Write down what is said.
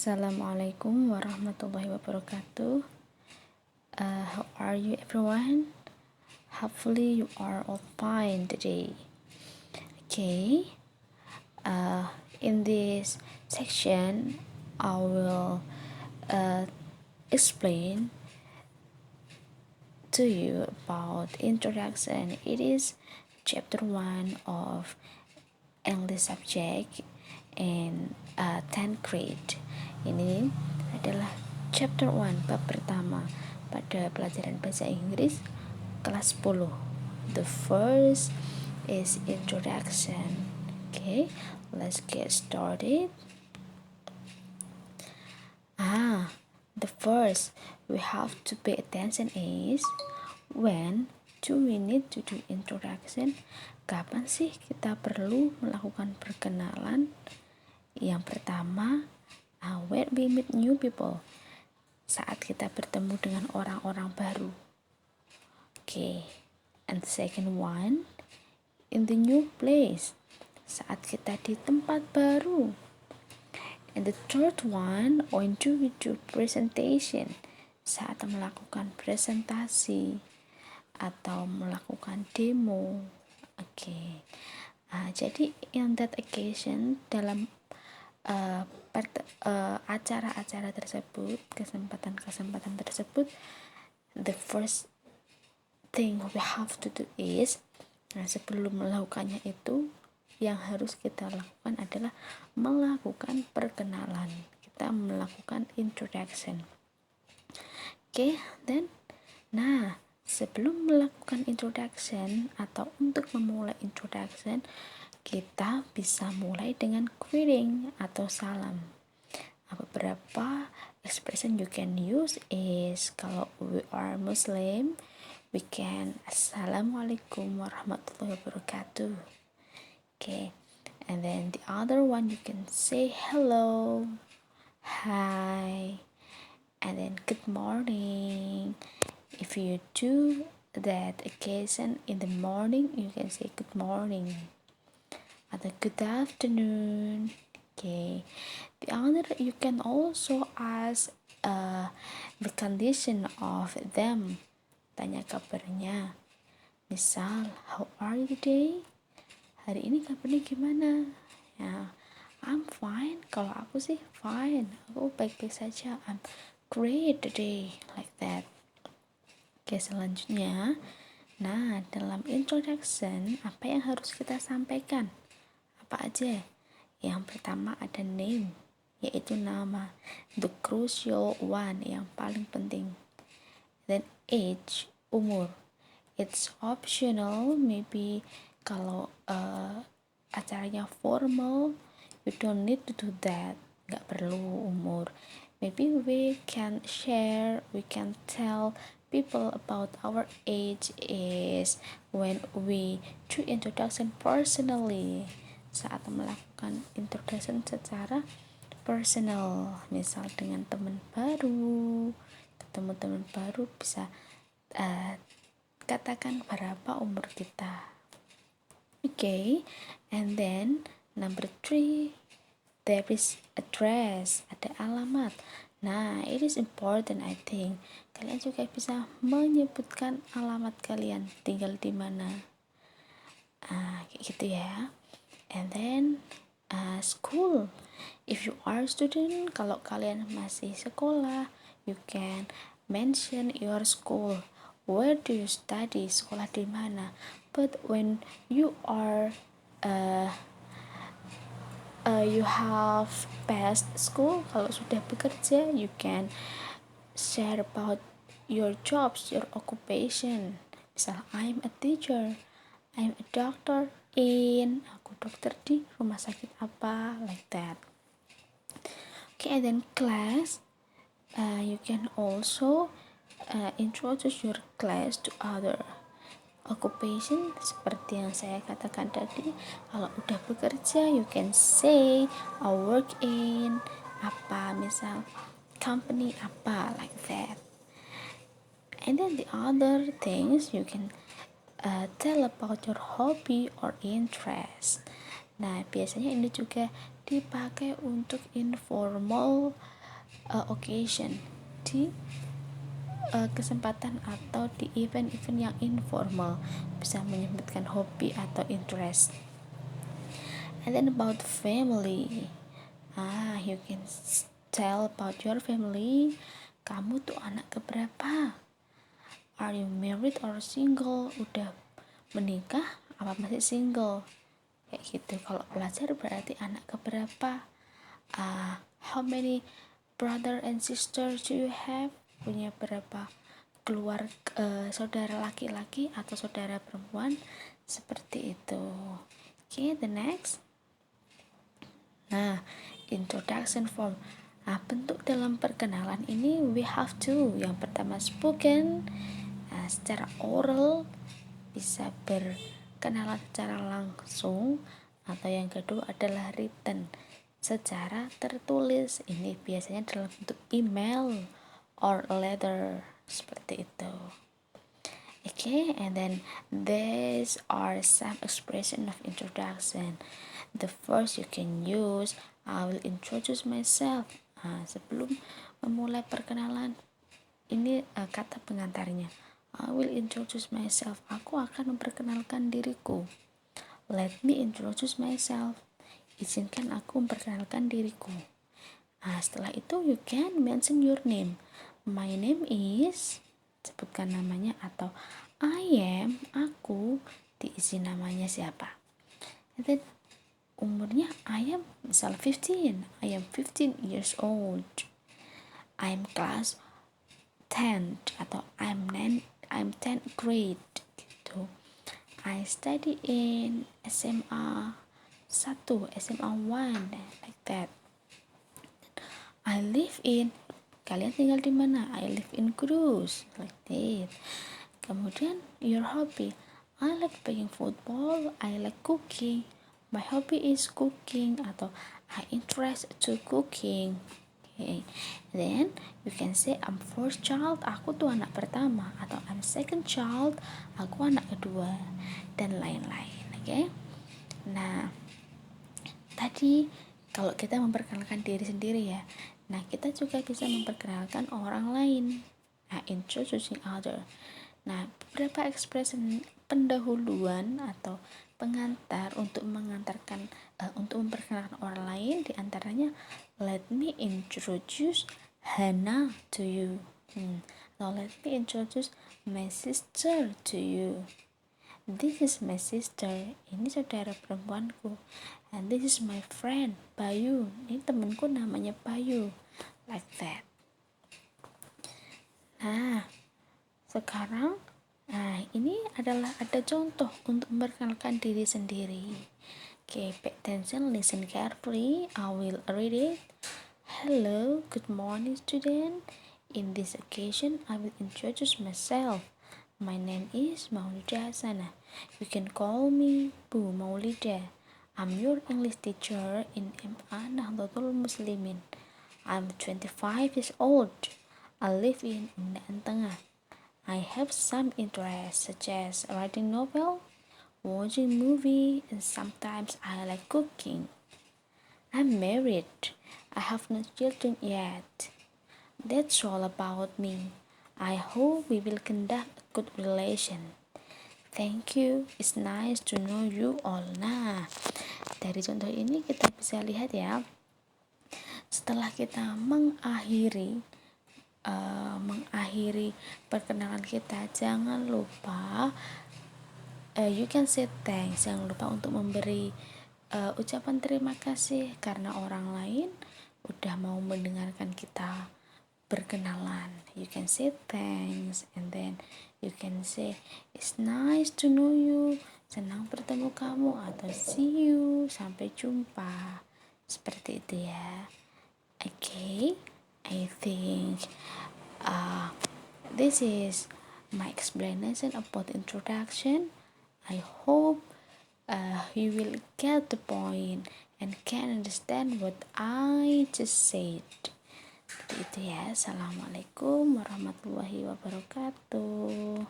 Assalamualaikum warahmatullahi wabarakatuh. How are you, everyone? Hopefully, you are all fine today. Okay. In this section, I will explain to you about introduction. It is chapter 1 of English subject in 10th grade. Ini adalah chapter 1, bab pertama pada pelajaran bahasa Inggris kelas 10. The first is introduction. Okay, let's get started. The first we have to pay attention is when do we need to do introduction? Kapan sih kita perlu melakukan perkenalan? Yang pertama, when we meet new people, saat kita bertemu dengan orang-orang baru. Okay, and the second one, in the new place, saat kita di tempat baru. And the third one, when do we do presentation, saat melakukan presentasi atau melakukan demo. Okay. Jadi in that occasion, dalam acara-acara tersebut, kesempatan tersebut, the first thing we have to do is, sebelum melakukannya itu, yang harus kita lakukan adalah melakukan perkenalan. Kita melakukan introduction. Okay, then, sebelum melakukan introduction atau untuk memulai introduction, kita bisa mulai dengan greeting atau salam. Beberapa expression you can use is, kalau we are Muslim, we can Assalamualaikum warahmatullahi wabarakatuh. Okay, and then the other one you can say hello, hi, and then good morning. If you do that occasion in the morning, you can say good morning atau good afternoon. Okay, the other you can also ask the condition of them, tanya kabarnya. Misal, how are you today? Hari ini kabarnya gimana? Ya, I'm fine. Kalau aku sih fine, aku baik-baik saja. I'm great today, like that. Oke, selanjutnya, dalam introduction, apa yang harus kita sampaikan? Apa aja? Yang pertama ada name, yaitu nama, the crucial one, yang paling penting. Then age, umur. It's optional, maybe kalau acaranya formal, you don't need to do that, nggak perlu umur. Maybe we can share, we can tell people about our age is when we do introduction personally, saat melakukan introduction secara personal, misal dengan teman baru, ketemu teman baru, bisa katakan berapa umur kita. Okay, and then number 3, there is address, ada alamat. It is important, I think. Kalian juga bisa menyebutkan alamat kalian tinggal di mana. Kayak gitu ya. And then school. If you are student, kalau kalian masih sekolah, you can mention your school. Where do you study? Sekolah di mana? But when you are you have passed school, kalau sudah bekerja, you can share about your jobs, your occupation. Misal, I'm a teacher, I'm a doctor in, aku dokter di rumah sakit apa, like that. Okay, and then class, you can also introduce your class to other occupation, seperti yang saya katakan tadi. Kalau udah bekerja, you can say I work in apa, misal company apa, like that. And then the other things you can tell about your hobby or interest. Biasanya ini juga dipakai untuk informal occasion, di kesempatan atau di event-event yang informal, bisa menyebutkan hobi atau interest. And then about family, you can tell about your family. Kamu tuh anak keberapa? Are you married or single? Udah menikah apa masih single? Kayak gitu. Kalau pelajar berarti anak keberapa? How many brother and sister do you have? Punya berapa saudara laki-laki atau saudara perempuan? Seperti itu. Okay, the next. Nah, introduction form. Bentuk dalam perkenalan ini we have to. Yang pertama spoken, secara oral, bisa berkenalan secara langsung, atau yang kedua adalah written, secara tertulis. Ini biasanya dalam bentuk email or letter, seperti itu. Okay, and then these are some expression of introduction. The first you can use, I will introduce myself. Sebelum memulai perkenalan, ini kata pengantarnya. I will introduce myself. Aku akan memperkenalkan diriku. Let me introduce myself. Izinkan aku memperkenalkan diriku. Setelah itu you can mention your name. My name is, sebutkan namanya, atau I am, aku, diisi namanya siapa. And then umurnya I am misal 15. I am 15 years old. I am class 10 atau I'm 10th grade gitu. I study in SMA 1, SMA 1, like that. I live in, kalian tinggal di mana? I live in Cruz, like that. Kemudian your hobby, I like playing football, I like cooking, my hobby is cooking, atau I interest to cooking. Okay. Then you can say I'm first child, aku tuh anak pertama, atau I'm second child, aku anak kedua, dan lain-lain. Okay. Nah, tadi kalau kita memperkenalkan diri sendiri ya, nah kita juga bisa memperkenalkan orang lain. Introducing other. Nah, beberapa expression pendahuluan atau pengantar untuk memperkenalkan orang lain, diantaranya let me introduce Hannah to you. Now let me introduce my sister to you. This is my sister. Ini saudara perempuanku. And this is my friend Bayu. Ini temanku namanya Bayu. Like that. Nah, sekarang ini adalah ada contoh untuk memperkenalkan diri sendiri. Okay, pay attention, listen carefully. I will read it. Hello, good morning student. In this occasion, I will introduce myself. My name is Maulida Hasanah. You can call me Bu Maulida. I'm your English teacher in MA Nahdlatul Muslimin. I'm 25 years old. I live in Undaan Tengah. I have some interests such as writing novel, watching movie, and sometimes I like cooking. I'm married. I have no children yet. That's all about me. I hope we will conduct a good relation. Thank you. It's nice to know you all. Nah, dari contoh ini kita bisa lihat ya, setelah kita mengakhiri perkenalan kita, jangan lupa you can say thanks. Jangan lupa untuk memberi ucapan terima kasih karena orang lain udah mau mendengarkan kita berkenalan. You can say thanks, and then you can say it's nice to know you, senang bertemu kamu, atau see you, sampai jumpa. Seperti itu ya. Okay, I think this is my explanation about introduction. I hope you will get the point and can understand what I just said. Seperti itu ya. Assalamualaikum warahmatullahi wabarakatuh.